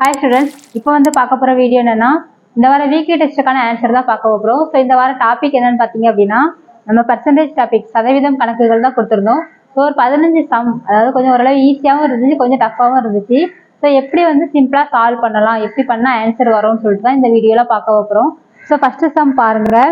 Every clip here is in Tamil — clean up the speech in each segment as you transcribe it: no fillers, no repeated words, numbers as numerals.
ஹாய் ஸ்டூடெண்ட்ஸ், இப்போ வந்து பார்க்க போகிற வீடியோ என்னன்னா இந்த வார வீக்லி டெஸ்ட்டுக்கான ஆன்சர் தான் பார்க்க போகிறோம். ஸோ இந்த வார டாபிக் என்னன்னு பார்த்தீங்க அப்படின்னா நம்ம பர்சன்டேஜ் டாபிக் சதவீதம் கணக்குகள் தான் கொடுத்துருந்தோம். ஸோ ஒரு 15 சம், அதாவது கொஞ்சம் ஓரளவு ஈஸியாகவும் இருந்துச்சு, கொஞ்சம் டஃப்பாகவும் இருந்துச்சு. ஸோ எப்படி வந்து சிம்பிளாக சால்வ் பண்ணலாம், எப்படி பண்ணால் ஆன்சர் வரும்னு சொல்லிட்டு தான் இந்த வீடியோவில் பார்க்க போகிறோம். ஸோ ஃபஸ்ட்டு சம் பாருங்கள்.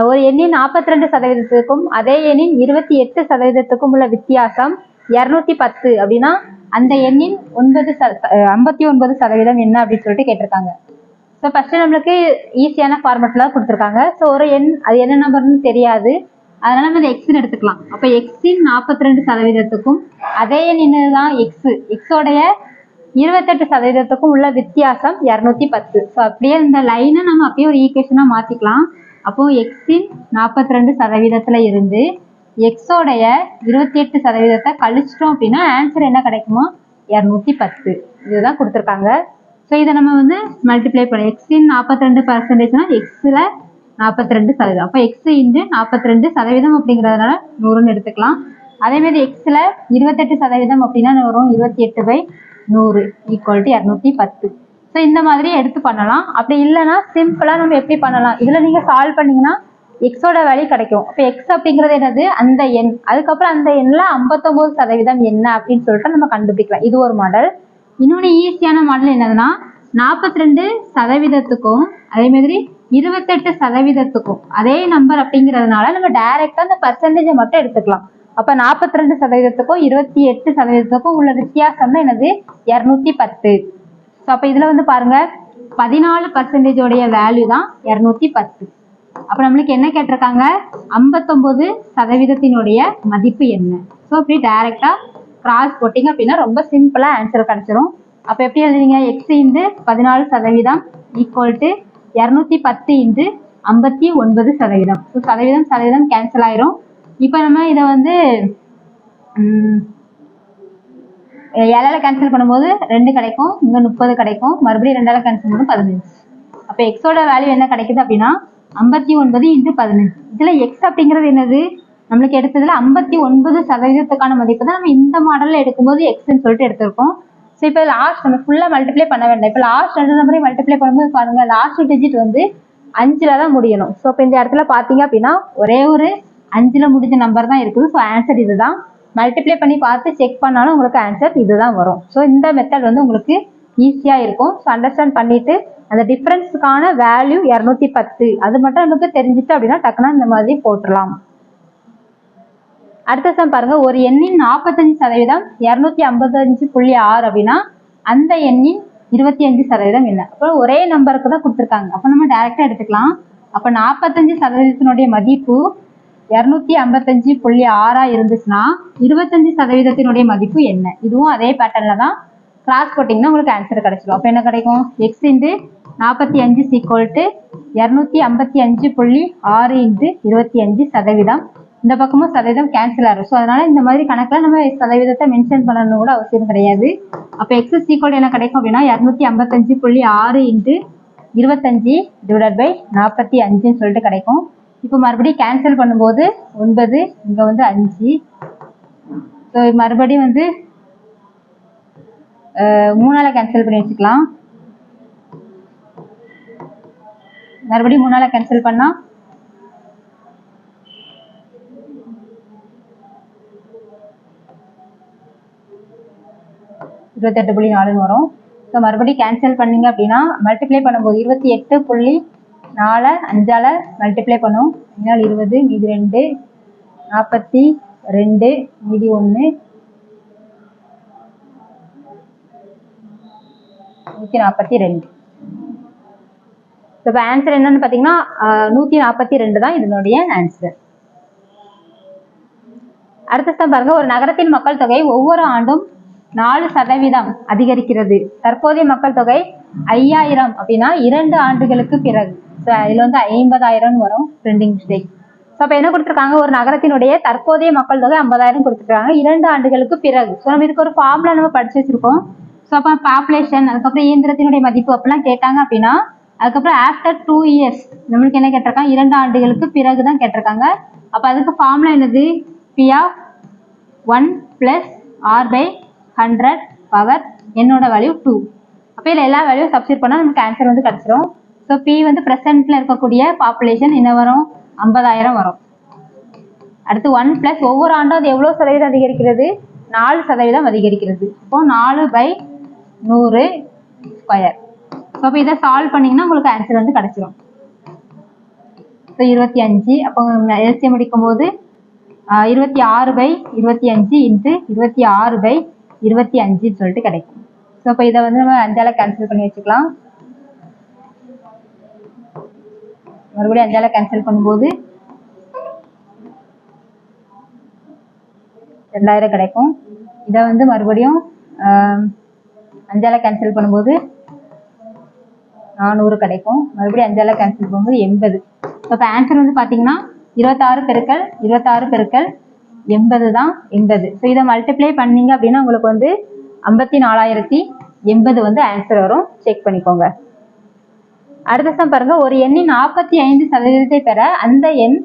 ஒரு எண்ணின் 42% அதே எண்ணின் 28% உள்ள வித்தியாசம் 210 அப்படின்னா அந்த எண்ணின் 59% என்ன அப்படின்னு சொல்லிட்டு கேட்டிருக்காங்க. ஸோ ஃபர்ஸ்ட் நம்மளுக்கு ஈஸியான ஃபார்மெட்ல கொடுத்துருக்காங்க. ஸோ ஒரு எண் அது என்ன நம்பர்னு தெரியாது, அதனால நம்ம எக்ஸ்ன்னு எடுத்துக்கலாம். அப்போ எக்ஸின் 42%க்கும் அதே எண் என்னதான் எக்ஸோடைய 28% உள்ள வித்தியாசம் 210. ஸோ அப்படியே இந்த லைனை நம்ம அப்படியே ஒரு ஈக்குவேஷனா மாத்திக்கலாம். அப்போ எக்ஸின் 42% இருந்து எக்ஸோடைய 28% கழிச்சிட்டோம் அப்படின்னா ஆன்சர் என்ன கிடைக்குமோ 210. இதுதான் கொடுத்துருக்காங்க. ஸோ இதை நம்ம வந்து மல்டிப்ளை பண்ண எக்ஸின் 42%னா எக்ஸில் 42%. அப்போ எக்ஸ் இன்டு 42% அப்படிங்கிறதுனால 100ன்னு எடுத்துக்கலாம். அதேமாதிரி எக்ஸில் 28% அப்படின்னா வரும் 28/100 ஈக்குவல் டு 210. ஸோ இந்த மாதிரி எடுத்து பண்ணலாம். அப்படி இல்லைன்னா சிம்பிளாக நம்ம எப்படி பண்ணலாம், இதில் நீங்கள் சால்வ் பண்ணிங்கன்னா எக்ஸோட வேல்யூ கிடைக்கும். அப்போ எக்ஸ் அப்படிங்கிறது என்னது, அந்த எண். அதுக்கப்புறம் அந்த எண்ணில் 59% என்ன அப்படின்னு சொல்லிட்டு நம்ம கண்டுபிடிக்கலாம். இது ஒரு மாடல். இன்னொன்று ஈஸியான மாடல் என்னதுன்னா 42%க்கும் அதே மாதிரி 28%க்கும் அதே நம்பர் அப்படிங்கிறதுனால நம்ம டைரக்டா அந்த பர்சன்டேஜை மட்டும் எடுத்துக்கலாம். அப்போ 42%க்கும் 28%க்கும் உள்ள வித்தியாசம் தான் என்னது 210. ஸோ அப்போ இதில் வந்து பாருங்க 14% வேல்யூ தான் 210. அப்போ நம்மளுக்கு என்ன கேட்டிருக்காங்க, 59%-னுடைய மதிப்பு என்ன. ஸோ இப்படி டைரக்டா கிராஸ் போட்டிங்க அப்படின்னா ரொம்ப சிம்பிளா ஆன்சர் கிடைச்சிரும். அப்போ எப்படி எழுதுறீங்க, X into 14% equal to 210 into 59%. So சதவீதம் கேன்சல் ஆயிரும். இப்போ நம்ம இதை வந்து 7ஆல் கேன்சல் பண்ணும்போது 2 கிடைக்கும், இங்கே 30 கிடைக்கும், மறுபடியும் 2ஆல் கேன்சல் பண்ணும்போது 15. அப்போ எக்ஸோட வேல்யூ என்ன கிடைக்குது அப்படின்னா 59 இன்டு 15. இதில் எக்ஸ் அப்படிங்கிறது என்னது, நம்மளுக்கு எடுத்ததுல 59%க்கான மதிப்பு தான் நம்ம இந்த மாடலில் எடுக்கும்போது எக்ஸ்ன்னு சொல்லிட்டு எடுத்திருக்கோம். ஸோ இப்போ லாஸ்ட் நம்ம ஃபுல்லாக மல்டிப்ளை பண்ண வேண்டாம். இப்போ லாஸ்ட் 2 நம்பரையும் மல்டிப்ளை பண்ணும்போது பாருங்க லாஸ்ட் டிஜிட் வந்து 5ல் தான் முடியணும். ஸோ இப்போ இந்த இடத்துல பார்த்தீங்க அப்படின்னா ஒரே ஒரு 5ல் முடிஞ்ச நம்பர் தான் இருக்குது. ஸோ ஆன்சர் இதுதான். மல்டிப்ளை பண்ணி பார்த்து செக் பண்ணாலும் உங்களுக்கு ஆன்சர் இதுதான் வரும். ஸோ இந்த மெத்தட் வந்து உங்களுக்கு ஈஸியாக இருக்கும். ஸோ அண்டர்ஸ்டாண்ட் பண்ணிட்டு அந்த டிஃப்ரென்ஸுக்கான வேல்யூ 210 அது மட்டும் நமக்கு தெரிஞ்சிட்டு அப்படின்னா டக்குனா இந்த மாதிரி போட்டுடலாம். அடுத்த சம் பாருங்க. ஒரு எண்ணின் 45% 255.6 அப்படின்னா அந்த எண்ணின் 25% என்ன. அப்போ ஒரே நம்பருக்கு தான் கொடுத்துருக்காங்க. அப்போ நம்ம டைரக்டா எடுத்துக்கலாம். அப்போ 45%-னுடைய மதிப்பு 255.6 இருந்துச்சுன்னா 25%-னுடைய மதிப்பு என்ன. இதுவும் அதே பேட்டர்ல தான் கிராஸ் போட்டிங்கன்னா உங்களுக்கு ஆன்சர் கிடைச்சிடும். அப்போ என்ன கிடைக்கும், X into 45 equal to 255.6 into 25%. இந்த பக்கமும் சதவீதம் கேன்சல் ஆகும். ஸோ அதனால இந்த மாதிரி கணக்கில் நம்ம சதவீதத்தை மென்ஷன் பண்ணணும் கூட அவசியம் கிடையாது. அப்போ எக்ஸ் ஈக்குவல் என்ன கிடைக்கும் அப்படின்னா 255.6 இன்டு 25 டிவைடட் பை 45ன்னு சொல்லிட்டு கிடைக்கும். இப்போ மறுபடியும் கேன்சல் பண்ணும்போது 9, இங்கே வந்து 5. ஸோ மறுபடியும் வந்து 3ஆல் கேன்சல் பண்ணி வச்சுக்கலாம். மறுபடியும் 3ஆல் கேன்சல் பண்ணா 28.4 வரும். ஸோ மறுபடியும் கேன்சல் பண்ணீங்க அப்படின்னா மல்டிப்ளை பண்ணும்போது 28.4 5ஆல் மல்டிப்ளை பண்ணும். 20 மீதி 2 42 மீதி 1 142. இப்போ ஆன்சர் என்னன்னு பார்த்தீங்கன்னா 142 தான் இதனுடைய ஆன்சர். அடுத்த பாருங்க. ஒரு நகரத்தின் மக்கள் தொகை ஒவ்வொரு ஆண்டும் 4% அதிகரிக்கிறது. தற்போதைய மக்கள் தொகை 5000 அப்படின்னா 2 ஆண்டுகளுக்கு பிறகு. இதுல வந்து 50,000 வரும், பிரிண்டிங் மிஸ்டேக். ஸோ அப்போ என்ன கொடுத்துருக்காங்க, ஒரு நகரத்தினுடைய தற்போதைய மக்கள் தொகை 50,000 கொடுத்துருக்காங்க 2 ஆண்டுகளுக்கு பிறகு. ஸோ நம்ம இதுக்கு ஒரு ஃபார்முலா நம்ம படிச்சு வச்சிருக்கோம். ஸோ அப்போ பாப்புலேஷன், அதுக்கப்புறம் இயந்திரத்தினுடைய மதிப்பு அப்படிலாம் கேட்டாங்க அப்படின்னா அதுக்கப்புறம் ஆஃப்டர் 2 இயர்ஸ் நம்மளுக்கு என்ன கேட்டிருக்காங்க, 2 ஆண்டுகளுக்கு பிறகு தான் கேட்டிருக்காங்க. அப்போ அதுக்கு ஃபார்முலா என்னது, P of 1 + R/100 பவர் என்னோட வேல்யூ 2. அப்போ இதில் எல்லா வேல்யூ சப்ஸ்டிட் பண்ணால் நமக்கு ஆன்சர் வந்து கிடச்சிரும். ஸோ பி வந்து ப்ரெசென்ட்டில் இருக்கக்கூடிய பாப்புலேஷன் என்ன வரும்? 50,000 வரும். அடுத்து 1 + ஒவ்வொரு ஆண்டும் அது எவ்வளோ சதவீதம் அதிகரிக்கிறது? 4% அதிகரிக்கிறது. இப்போ 4/100 ஸ்கொயர். ஸோ அப்போ இதை சால்வ் பண்ணிங்கன்னா உங்களுக்கு ஆன்சர் வந்து கிடச்சிரும். ஸோ 25. அப்போ எல்சிஎம் முடிக்கும் போது 26/25 × 26/25 சொல்லிட்டு கிடைக்கும். ஸோ அப்போ இதை வந்து நம்ம 5ஆல் கேன்சல் பண்ணி வச்சுக்கலாம். மறுபடியும் 5ஆல் கேன்சல் பண்ணும்போது 2000 கிடைக்கும். இதை வந்து மறுபடியும் 5ஆல் கேன்சல் பண்ணும்போது 400 கிடைக்கும். மறுபடியும் 5ஆல் கேன்சல் பண்ணும்போது 80. இப்போ ஆன்சர் வந்து பார்த்தீங்கன்னா 26 × 26 × 80 தான் 80. ஸோ இதை மல்டிப்ளை பண்ணீங்க அப்படின்னா உங்களுக்கு வந்து 54,080 வந்து ஆன்சர் வரும். செக் பண்ணிக்கோங்க. அடுத்த சம் பாருங்க. ஒரு எண்ணின் 45% பெற அந்த எண்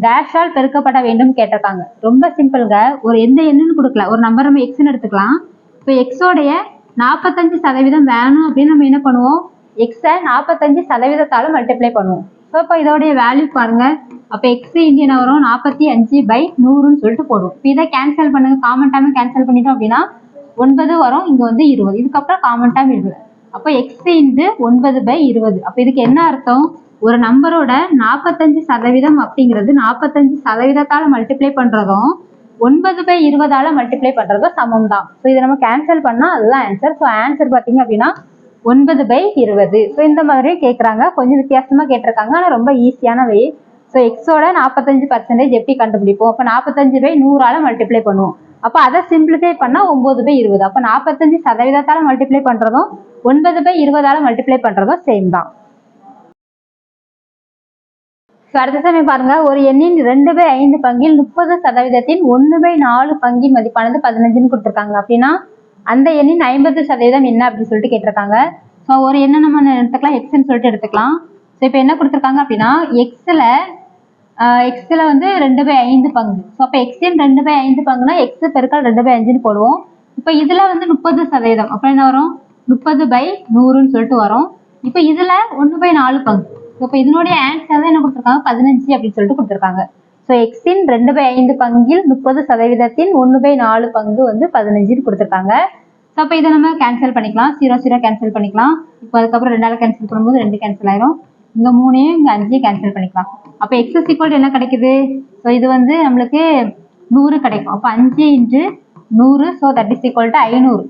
டேஷால் பெருக்கப்பட வேண்டும் கேட்டிருக்காங்க. ரொம்ப சிம்பிள்ங்க. ஒரு எந்த எண்ணுன்னு கொடுக்கல, ஒரு நம்பர் நம்ம எக்ஸ்ன்னு எடுத்துக்கலாம். இப்போ எக்ஸோடைய 45% வேணும் அப்படின்னு நம்ம என்ன பண்ணுவோம்? எக்ஸை 45% மல்டிப்ளை பண்ணுவோம். ஸோ இப்போ இதோடைய வேல்யூ பாருங்க. அப்போ எக்ஸ் இங்கே என்ன வரும்? 45/100ன்னு சொல்லிட்டு போடுவோம். இப்போ இதை கேன்சல் பண்ணுங்க. காமன் டைம் கேன்சல் பண்ணிட்டோம் அப்படின்னா 9 வரும். இங்கே வந்து 20. இதுக்கப்புறம் காமன் டைம் 20. அப்போ எக்ஸ் × 9/20. அப்போ இதுக்கு என்ன அர்த்தம்? ஒரு நம்பரோட 45% அப்படிங்கிறது 45%ஆல் மல்டிப்ளை பண்ணுறதும் 9/20ஆல் மல்டிப்ளை பண்ணுறதும் சமம் தான். ஸோ இதை நம்ம கேன்சல் பண்ணால் அதுதான் ஆன்சர். ஸோ ஆன்சர் பார்த்தீங்க அப்படின்னா 9/20. ஸோ இந்த மாதிரி கேட்குறாங்க. கொஞ்சம் வித்தியாசமாக கேட்டிருக்காங்க, ஆனால் ரொம்ப ஈஸியான வே. ஸோ எக்ஸோட 45% எப்படி கண்டுபிடிப்போம்? அப்போ 45/100ஆல் மல்டிப்ளை பண்ணுவோம். அப்போ அதை சிம்பிளிஃபை பண்ணால் 9/20. அப்போ 45%ஆல் மல்டிப்ளை பண்ணுறதும் 9/20ஆல் மல்டிப்ளை பண்ணுறதும் சேம் தான். ஸோ அடுத்த சமயம் பாருங்க. ஒரு எண்ணின் 2/5 பங்கில் 30%த்தின் 1/4 பங்கின் மதிப்பானது 15ன்னு கொடுத்துருக்காங்க. அப்படின்னா அந்த எண்ணின் 50% என்ன அப்படின்னு சொல்லிட்டு கேட்டிருக்காங்க. ஸோ ஒரு எண்ணை நம்ம எடுத்துக்கலாம், எக்ஸ்ன்னு சொல்லிட்டு எடுத்துக்கலாம். ஸோ இப்போ என்ன கொடுத்துருக்காங்க அப்படின்னா எக்ஸில் வந்து 2/5 பங்கு. ஸோ அப்போ எக்ஸின் 2/5 பங்குனா எக்ஸ் பெருக்கல் 2/5ன்னு போடுவோம். இப்போ இதில் வந்து 30%. அப்போ என்ன வரும்? 30/100ன்னு சொல்லிட்டு வரும். இப்போ இதில் 1/4 பங்கு. இப்போ இதனுடைய ஆன்சர் தான் என்ன கொடுத்துருக்காங்க? 15 அப்படின்னு சொல்லிட்டு கொடுத்துருக்காங்க. ஸோ எக்ஸின் 2/5 பங்கில் 30%த்தின் 1/4 பங்கு வந்து 15ன்னு கொடுத்துருக்காங்க. ஸோ அப்போ இதை நம்ம கேன்சல் பண்ணிக்கலாம். 0 கேன்சல் பண்ணிக்கலாம். இப்போ அதுக்கப்புறம் 2ஆல் கேன்சல் பண்ணும்போது 2 கேன்சல் ஆயிரும். இங்கே 3ஐயும் இங்கே 5ஐயும் கேன்சல் பண்ணிக்கலாம். அப்போ எக்ஸ் = என்ன கிடைக்குது? ஸோ இது வந்து நம்மளுக்கு 100 கிடைக்கும். அப்போ 5 × 100. So that is = 500.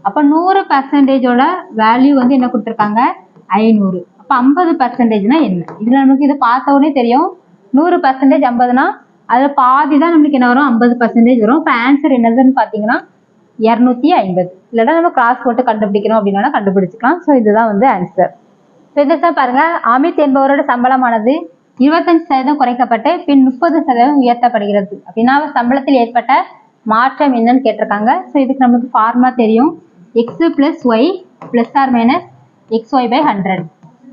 அப்போ 100%ஓட வேல்யூ வந்து என்ன கொடுத்துருக்காங்க? 500. அப்போ 50%னா என்ன? இதில் நமக்கு இது பார்த்த உடனே தெரியும். 100% 50னா அதில் பாதி தான் நம்மளுக்கு என்ன வரும்? 50% வரும். இப்போ ஆன்சர் என்னதுன்னு பார்த்தீங்கன்னா 250. இல்லைன்னா நம்ம கிராஸ் போட்டு கண்டுபிடிக்கணும் அப்படின்னா கண்டுபிடிச்சிக்கலாம். ஸோ இதுதான் வந்து ஆன்சர். ஸோ இதை பாருங்க. அமித் என்பவரோட சம்பளமானது 25% குறைக்கப்பட்டு பின் 30% உயர்த்தப்படுகிறது அப்படின்னா சம்பளத்தில் ஏற்பட்ட மாற்றம் என்னன்னு கேட்டிருக்காங்க. ஸோ இதுக்கு நம்மளுக்கு ஃபார்முலா தெரியும். x + y ± xy/100.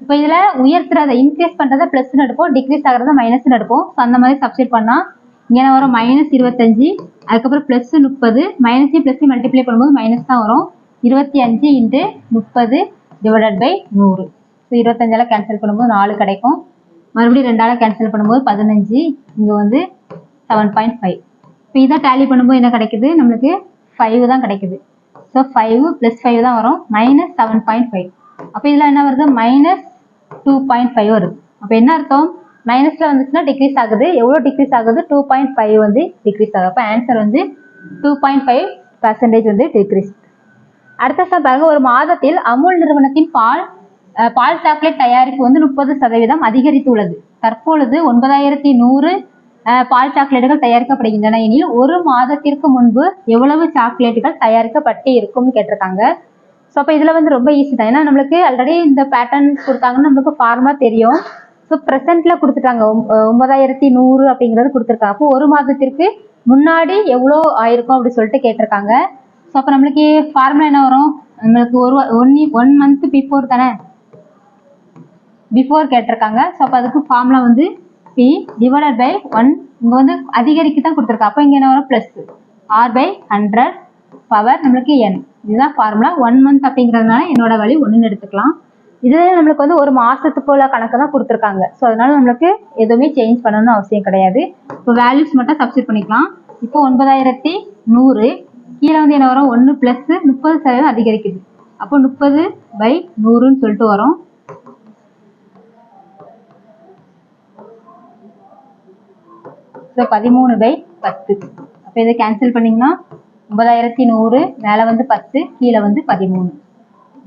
இப்போ இதில் உயர்த்துறதை இன்க்ரீஸ் பண்ணுறதை ப்ளஸ்ன்னு எடுப்போம், டிக்ரீஸ் ஆகிறத மைனஸ்ன்னு எடுப்போம். ஸோ அந்த மாதிரி சப்ஸ்டிட் பண்ணால் இங்கே வரும் -25, அதுக்கப்புறம் +30, மைனஸையும் ப்ளஸ்ஸையும் மல்டிப்ளை பண்ணும்போது மைனஸ் தான் வரும். 25 × 30 / 100. ஸோ 25ஆல் கேன்சல் பண்ணும்போது 4 கிடைக்கும். மறுபடியும் 2ஆல் கேன்சல் பண்ணும்போது 15. இங்கே வந்து 7.5. இப்போ இதை டேலி பண்ணும்போது என்ன கிடைக்குது? நம்மளுக்கு 5 தான் கிடைக்குது. ஸோ 5 + 5 தான் வரும், -7.5. அப்போ இதில் என்ன வருது? -2.5 வருது. அப்போ என்ன அர்த்தம்? மைனஸில் வந்துச்சுன்னா டிக்ரீஸ் ஆகுது. எவ்வளோ டிக்ரீஸ் ஆகுது? 2.5 வந்து டிக்ரீஸ் ஆகுது. அப்போ ஆன்சர் வந்து 2.5% வந்து டிக்ரீஸ். அடுத்த ஸ்டெப் பாருங்க. ஒரு மாதத்தில் அமுல் நிறுவனத்தின் பால் சாக்லேட் தயாரிப்பு வந்து 30% அதிகரித்துள்ளது. தற்பொழுது 9100 பால் சாக்லேட்டுகள் தயாரிக்கப்படுகின்றன எனில் ஒரு மாதத்திற்கு முன்பு எவ்வளவு சாக்லேட்டுகள் தயாரிக்கப்பட்டு இருக்கும்னு கேட்டிருக்காங்க. ஸோ அப்போ இதில் வந்து ரொம்ப ஈஸி தான். ஏன்னா நம்மளுக்கு ஆல்ரெடி இந்த பேட்டர்ன் கொடுத்தாங்கன்னு நம்மளுக்கு ஃபார்முலா தெரியும். ஸோ ப்ரெசென்ட்ல கொடுத்துட்டாங்க 9100 அப்படிங்கிறது கொடுத்துருக்காங்க. அப்போ ஒரு மாதத்திற்கு முன்னாடி எவ்வளோ ஆயிருக்கும் அப்படின்னு சொல்லிட்டு கேட்டிருக்காங்க. ஸோ அப்போ நம்மளுக்கு ஃபார்முலா என்ன வரும்? நம்மளுக்கு ஒன் மந்த் பிஃபோர் தானே, பிஃபோர் கேட்டிருக்காங்க. ஸோ அப்போ அதுக்கு ஃபார்முலா வந்து P / 1. இங்கே வந்து அதிகரிக்கு தான் கொடுத்துருக்கா. அப்போ இங்கே என்ன வரும்? +R/100 பவர் நம்மளுக்கு n. இதுதான் ஃபார்முலா. 1 மந்த் அப்படிங்கிறதுனால என்னோட வேல்யூ 1ன்னு எடுத்துக்கலாம். இதுல நம்மளுக்கு வந்து ஒரு மாசத்துக்குள்ள கணக்கு தான் கொடுத்துருக்காங்க. ஸோ அதனால நம்மளுக்கு எதுவுமே சேஞ்ச் பண்ணணும்னு அவசியம் கிடையாது. இப்போ வேல்யூஸ் மட்டும் சப்ஸ்டிட் பண்ணிக்கலாம். இப்போ 9100 கீழே வந்து என்ன வரும், 1 பிளஸ் 30% அதிகரிக்குது. அப்போ 30/100ன்னு சொல்லிட்டு வரும். ஸோ 13/10. அப்போ இதை கேன்சல் பண்ணிங்கன்னா 9100 மேலே வந்து 10 கீழே வந்து 13.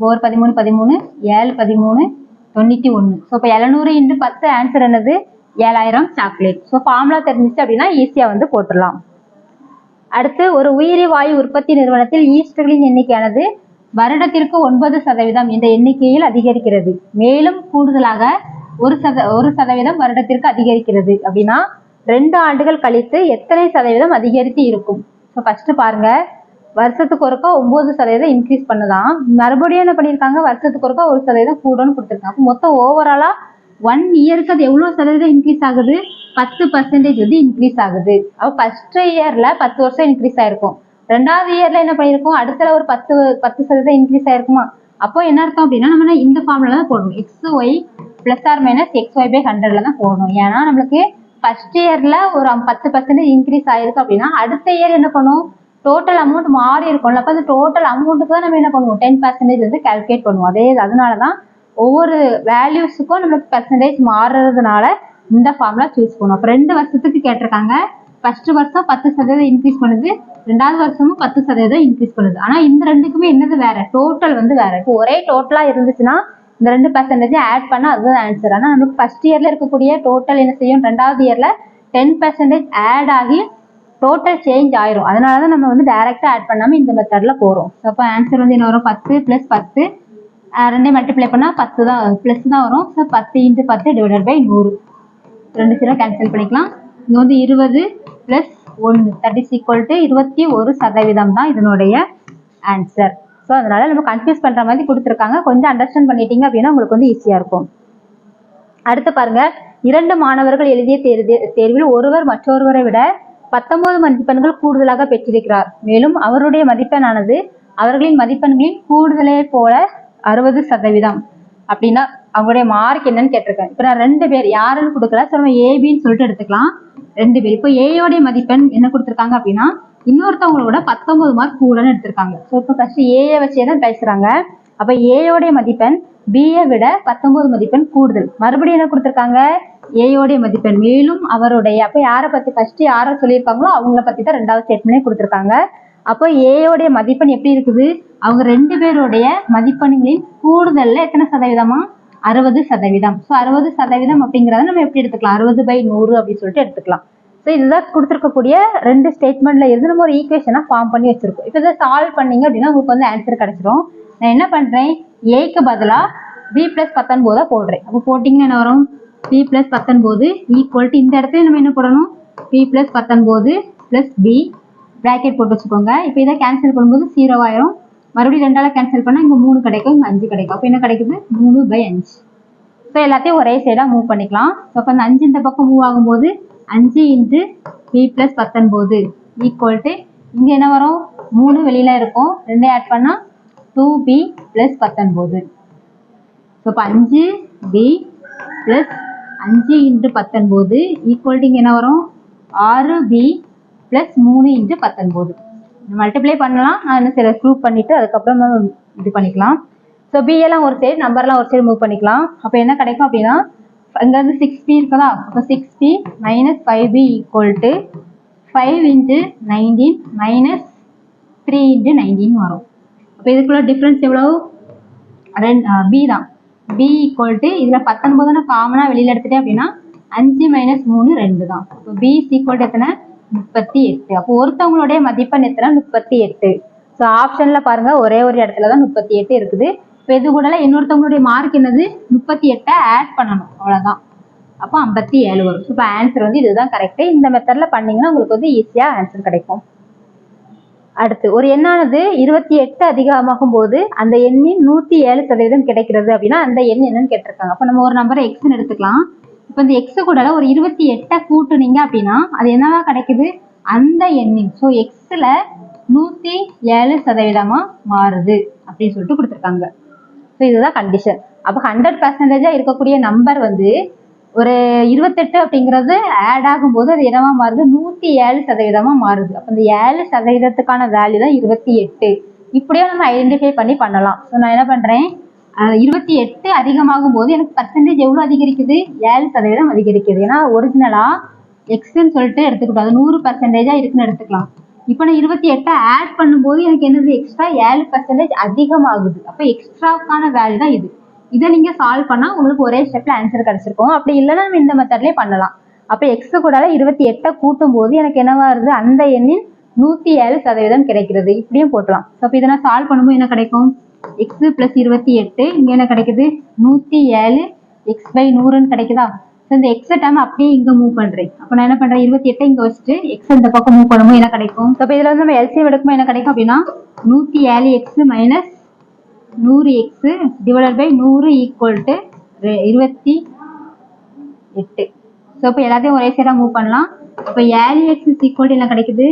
ஒரு 13 13 7 13 91. ஸோ இப்போ 700 × 10 ஆன்சர் என்னது, 7000 சாக்லேட். ஸோ ஃபார்முலா தெரிஞ்சிச்சு அப்படின்னா ஈஸியாக வந்து போட்டுடலாம். அடுத்து, ஒரு உயிரி வாயு உற்பத்தி நிறுவனத்தில் ஈஸ்டர்களின் எண்ணிக்கையானது வருடத்திற்கு 9% என்ற எண்ணிக்கையில் அதிகரிக்கிறது. மேலும் கூடுதலாக 1% வருடத்திற்கு அதிகரிக்கிறது அப்படின்னா 2 ஆண்டுகள் கழித்து எத்தனை சதவீதம் அதிகரித்து இருக்கும்? ஸோ ஃபர்ஸ்ட் பாருங்க, வருஷத்துக்கு ஒருக்கா 9% இன்க்ரீஸ் பண்ணுதான். மறுபடியும் என்ன பண்ணியிருக்காங்க, வருஷத்துக்கு ஒருக்கா 1% கூடன்னு கொடுத்துருக்காங்க. மொத்தம் ஓவராலா 1 இயருக்கு அது எவ்வளவு சதவீதம் இன்க்ரீஸ் ஆகுது, 10% வந்து இன்க்ரீஸ் ஆகுது. அப்போ ஃபர்ஸ்ட் இயர்ல 10 வருஷம் இன்க்ரீஸ் ஆயிருக்கும். 2வது இயர்ல என்ன பண்ணிருக்கோம், அடுத்த ஒரு 10% இன்க்ரீஸ் ஆயிருக்குமா. அப்போ என்ன அர்த்தம் அப்படின்னா, நம்ம இந்த ஃபார்முலா தான் போடணும். XY ± XY/100ல தான் போடணும். ஏன்னா நம்மளுக்கு ஃபர்ஸ்ட் இயர்ல ஒரு 10% இன்க்ரீஸ் ஆயிருக்கு அப்படின்னா அடுத்த இயர் என்ன பண்ணும், டோட்டல் அமௌண்ட் மாறி இருக்கும்ல. அப்போ அந்த டோட்டல் அமௌண்ட்டுக்கு தான் நம்ம என்ன பண்ணுவோம், 10% வந்து கால்குலேட் பண்ணுவோம். அதனாலதான் ஒவ்வொரு வேல்யூஸுக்கும் நம்மளுக்கு பெர்சன்டேஜ் மாறுறதுனால இந்த ஃபார்முலா சூஸ் பண்ணுவோம். அப்போ 2 வருஷத்துக்கு கேட்டிருக்காங்க. ஃபர்ஸ்ட் வருஷம் 10% இன்க்ரீஸ் பண்ணுது, 2வது வருஷமும் 10% இன்க்ரீஸ் பண்ணுது. ஆனா இந்த ரெண்டுக்குமே என்னது வேற, டோட்டல் வந்து வேற. இப்போ ஒரே டோட்டலா இருந்துச்சுன்னா இந்த 2% ஆட் பண்ணா அதுதான் ஆன்சர். ஆனா நமக்கு ஃபர்ஸ்ட் இயர்ல இருக்கக்கூடிய டோட்டல் என்ன செய்யும், 2வது இயர்ல 10% ஆட் ஆகி டோட்டல் சேஞ்ச் ஆயிரும். அதனாலதான் நம்ம வந்து டைரக்டா ஆட் பண்ணாம இந்த மெத்தட்ல போறோம். அப்போ ஆன்சர் வந்து என்ன வரும், 10 + 10 2 மல்டிப்ளை பண்ணா 10 தான் பிளஸ் தான் வரும். ஸோ 10 × 10 / 100. 2 0 கேன்சல் பண்ணிக்கலாம். இங்க வந்து 20 + 1 that is equal to 21% தான் இதனுடைய ஆன்சர். ஸோ அதனால நம்ம கன்ஃபியூஸ் பண்ற மாதிரி கொடுத்துருக்காங்க. கொஞ்சம் அண்டர்ஸ்டாண்ட் பண்ணிட்டீங்க அப்படின்னா உங்களுக்கு வந்து ஈஸியா இருக்கும். அடுத்து பாருங்க, 2 மாணவர்கள் எழுதிய தேர்வில் ஒருவர் மற்றொருவரை விட 19 மதிப்பெண்கள் கூடுதலாக பெற்றிருக்கிறார். மேலும் அவருடைய மதிப்பெண்ணானது அவர்களின் மதிப்பெண்களின் கூடுதலை போல 60%. அப்படின்னா அவங்களுடைய மார்க் என்னன்னு கேட்டிருக்கேன். இப்போ நான் 2 பேர் யாருன்னு கொடுக்கல, ஸோ நம்ம ஏபின்னு சொல்லிட்டு எடுத்துக்கலாம். 2 பேர். இப்போ ஏயோடைய மதிப்பெண் என்ன கொடுத்துருக்காங்க அப்படின்னா இன்னொருத்தவங்களோட 19 மார்க் கூடன்னு எடுத்திருக்காங்க. ஸோ இப்போ ஃபர்ஸ்ட் ஏயை வச்சே தான் பேசுறாங்க. அப்போ ஏயோடைய மதிப்பெண் பியை விட 19 மதிப்பெண் கூடுதல். மறுபடியும் என்ன கொடுத்துருக்காங்க, ஏயோடைய மதிப்பெண் மேலும் அவருடைய. அப்போ யாரை பத்தி ஃபர்ஸ்ட் யாரை சொல்லியிருக்காங்களோ அவங்கள பத்தி தான் 2வது ஸ்டேட்மெண்ட்லேயே கொடுத்துருக்காங்க. அப்போ ஏயோடைய மதிப்பெண் எப்படி இருக்குது, அவங்க 2 பேருடைய மதிப்பெண்களின் கூடுதல்ல எத்தனை சதவீதமா, 60%. ஸோ 60% அப்படிங்கிறத நம்ம எப்படி எடுத்துக்கலாம், 60/100 அப்படின்னு சொல்லிட்டு எடுத்துக்கலாம். ஸோ இதுதான் கொடுத்துருக்கக்கூடிய 2 ஸ்டேட்மெண்ட்ல இருந்து நம்ம ஒரு ஈக்குவேஷனா ஃபார்ம் பண்ணி வச்சிருக்கோம். இப்போ இதை சால்வ் பண்ணீங்க அப்படின்னா உங்களுக்கு வந்து ஆன்சர் கிடைச்சிடும். நான் என்ன பண்றேன், ஏக்கு பதிலா b + 19 போடுறேன். அப்போ போட்டிங்கன்னா என்ன வரும், b + 19 ஈக்குவல் டு இந்த இடத்துல நம்ம என்ன போடணும், b + 19 + b பிராக்கெட் போட்டு வச்சுக்கோங்க. இப்போ இதை கேன்சல் பண்ணும்போது 0 ஆயிரும். மறுபடியும் 2ஆல கேன்சல் பண்ணா இங்க 3 கிடைக்கும், இங்க 5 கிடைக்கும். அப்போ என்ன கிடைக்குது, 3/5. ஸோ எல்லாத்தையும் ஒரே சைடா மூவ் பண்ணிக்கலாம். ஸோ அப்போ அந்த 5 இந்த பக்கம் மூவ் ஆகும்போது 5 × b + 19 ஈக்குவல் டு இங்க என்ன வரும், 3 வெளியில இருக்கும், 2 ஆட் பண்ணா 2b + 19. ஸோ இப்போ 5b + 5 × 19 ஈக்குவல் டு இங்க என்ன வரும், 6b + 3 × 19. மல்டிப்ளை பண்ணலாம். நான் என்ன சில ப்ரூவ் பண்ணிட்டு அதுக்கப்புறம் இது பண்ணிக்கலாம். ஸோ b எல்லாம் ஒரு சைடு, நம்பர்லாம் ஒரு சைடு மூவ் பண்ணிக்கலாம். அப்போ என்ன கிடைக்கும் அப்படின்னா இங்க வந்து 6b இருக்குதா, அப்போ 6b - 5b ஈக்குவல் டு 5 × 19 - 3 × 19 வரும். அப்போ இதுக்குள்ள டிஃபரன்ஸ் எவ்வளவு, b தான். b ஈக்குவல் டு இதுல 19 காமனா வெளியில எடுத்துட்டேன் அப்படின்னா 5 - 3 2 தான். இப்போ b ஈக்குவல் டு எத்தனை, 38. அப்போ ஒருத்தவங்களுடைய மதிப்பெண் எத்தனை, 38. ஸோ ஆப்ஷன்ல பாருங்க ஒரே ஒரு இடத்துல தான் 38 இருக்குது. இப்போ இது கூட இன்னொருத்தவங்களுடைய மார்க் என்னது, 38 ஆட் பண்ணணும், அவ்வளவுதான். அப்போ 57 வரும். இப்போ ஆன்சர் வந்து இதுதான் கரெக்ட். இந்த மெத்தட்ல பண்ணீங்கன்னா உங்களுக்கு வந்து ஈஸியா ஆன்சர் கிடைக்கும். அடுத்து, ஒரு எண்ணானது 28 அதிகமாகும் போது அந்த எண்ணின் 107% கிடைக்கிறது அப்படின்னா அந்த எண் என்னன்னு கேட்டிருக்காங்க. அப்போ நம்ம ஒரு நம்பரை எக்ஸ்ன்னு எடுத்துக்கலாம். இப்போ இந்த எக்ஸ் கூட ஒரு 28 கூட்டுனீங்க அப்படின்னா அது என்னவா கிடைக்குது, அந்த எண்ணின். ஸோ எக்ஸ்ல 107% மாறுது அப்படின்னு சொல்லிட்டு கொடுத்துருக்காங்க. ஸோ இதுதான் கண்டிஷன். அப்போ 100% இருக்கக்கூடிய நம்பர் வந்து ஒரு 28 அப்படிங்கிறது ஆட் ஆகும்போது அது என்னவா மாறுது, 107% மாறுது. அப்போ இந்த 7%க்கான வேல்யூ தான் 28. இப்படியே நம்ம ஐடென்டிஃபை பண்ணி பண்ணலாம். ஸோ நான் என்ன பண்றேன், 28 அதிகமாகும் போது எனக்கு பர்சன்டேஜ் எவ்வளவு அதிகரிக்குது, 7% அதிகரிக்குது. ஏன்னா ஒரிஜினலா எக்ஸ்ன்னு சொல்லிட்டு எடுத்துக்கிட்டோம், அது 100% இருக்குன்னு எடுத்துக்கலாம். இப்போ நான் 28 ஆட் பண்ணும்போது எனக்கு என்னது, எக்ஸ்ட்ரா 7% அதிகமாகுது. அப்போ எக்ஸ்ட்ராக்கான வேல்யூ தான் இது. இதை நீங்க சால்வ் பண்ணா உங்களுக்கு ஒரே ஸ்டெப்ல ஆன்சர் கிடைச்சிருக்கும். அப்படி இல்லைன்னா நம்ம இந்த மெத்தட்லயே பண்ணலாம். அப்ப எக்ஸ் கூட 28 கூட்டும் போது எனக்கு என்னவா வருது, அந்த எண்ணின் 107% கிடைக்கிறது. இப்படியும் போட்டலாம். அப்ப இதை நான் சால்வ் பண்ணும்போது என்ன கிடைக்கும், எக்ஸ் பிளஸ் 28 இங்க என்ன கிடைக்குது, 107 x/100 கிடைக்குதா. இந்த எக்ஸ் டைம் அப்படியே இங்க மூவ் பண்றேன். அப்ப நான் என்ன பண்றேன், 28 இங்க வச்சுட்டு எக்ஸ் இந்த பக்கம் மூவ் பண்ணும்போது என்ன கிடைக்கும், அப்ப இதுல வந்து நம்ம எல்சிஎம் எடுக்கும்போது என்ன கிடைக்கும் அப்படின்னா 107x minus 100x divided by 100 equal to 28. So இப்போ எல்லாத்தையும் ஒரே சைடாக மூவ் பண்ணலாம். அப்போ 7x ஈக்குவல் டு என்ன கிடைக்குது,